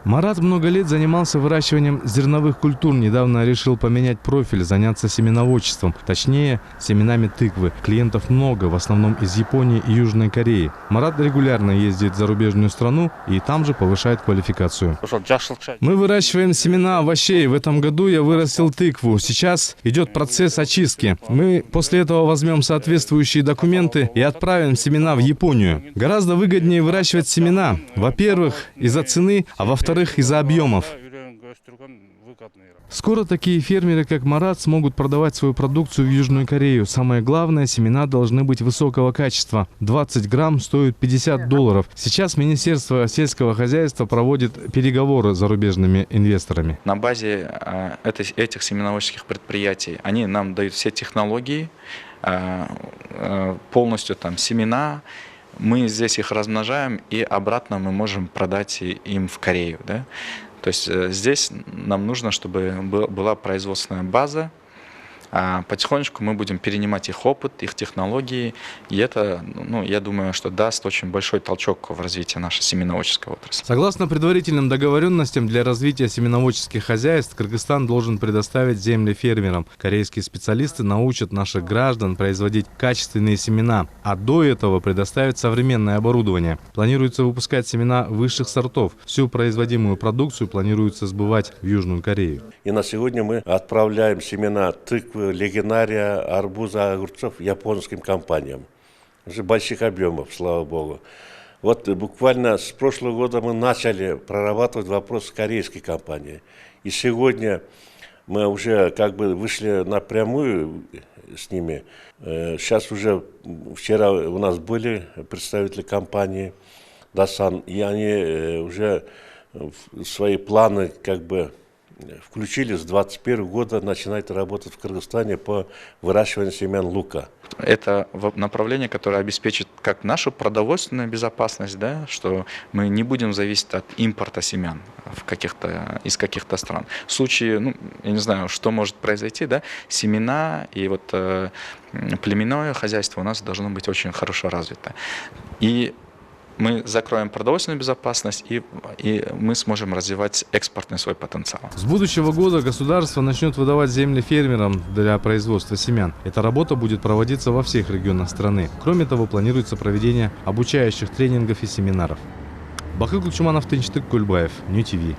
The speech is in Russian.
Марат много лет занимался выращиванием зерновых культур. Недавно решил поменять профиль, заняться семеноводчеством, точнее, семенами тыквы. Клиентов много, в основном из Японии и Южной Кореи. Марат регулярно ездит в зарубежную страну и там же повышает квалификацию. Мы выращиваем семена овощей. В этом году я вырастил тыкву. Сейчас идет процесс очистки. Мы после этого возьмем соответствующие документы и отправим семена в Японию. Гораздо выгоднее выращивать семена. Во-первых, из-за цены, а во-вторых, из-за объемов. Скоро такие фермеры, как Марат, смогут продавать свою продукцию в Южную Корею. Самое главное, семена должны быть высокого качества. 20 грамм стоят $50. Сейчас Министерство сельского хозяйства проводит переговоры с зарубежными инвесторами. На базе этих семеноводческих предприятий они нам дают все технологии, полностью там семена. Мы здесь их размножаем, и обратно мы можем продать им в Корею. Да? То есть здесь нам нужно, чтобы была производственная база. Потихонечку мы будем перенимать их опыт, их технологии. И это, я думаю, что даст очень большой толчок в развитии нашей семеноводческой отрасли. Согласно предварительным договоренностям, для развития семеноводческих хозяйств Кыргызстан должен предоставить земли фермерам. Корейские специалисты научат наших граждан производить качественные семена, а до этого предоставят современное оборудование. Планируется выпускать семена высших сортов. Всю производимую продукцию планируется сбывать в Южную Корею. И на сегодня мы отправляем семена тыквы, легенария, арбуза, огурцов японским компаниям. Уже больших объемов, слава богу. Вот буквально с прошлого года мы начали прорабатывать вопрос с корейской компанией. И сегодня мы уже вышли напрямую с ними. Сейчас уже, вчера у нас были представители компании Дасан, и они уже свои планы включили с 2021 года, начинать работать в Кыргызстане по выращиванию семян лука. Это направление, которое обеспечит как нашу продовольственную безопасность, да, что мы не будем зависеть от импорта семян из каких-то стран. В случае, я не знаю, что может произойти, да, семена и племенное хозяйство у нас должно быть очень хорошо развито. И мы закроем продовольственную безопасность, и мы сможем развивать экспортный свой потенциал. С будущего года государство начнет выдавать земли фермерам для производства семян. Эта работа будет проводиться во всех регионах страны. Кроме того, планируется проведение обучающих тренингов и семинаров. Бахы Кулчуманов, Тынчтык Кульбаев, Нью ТВ.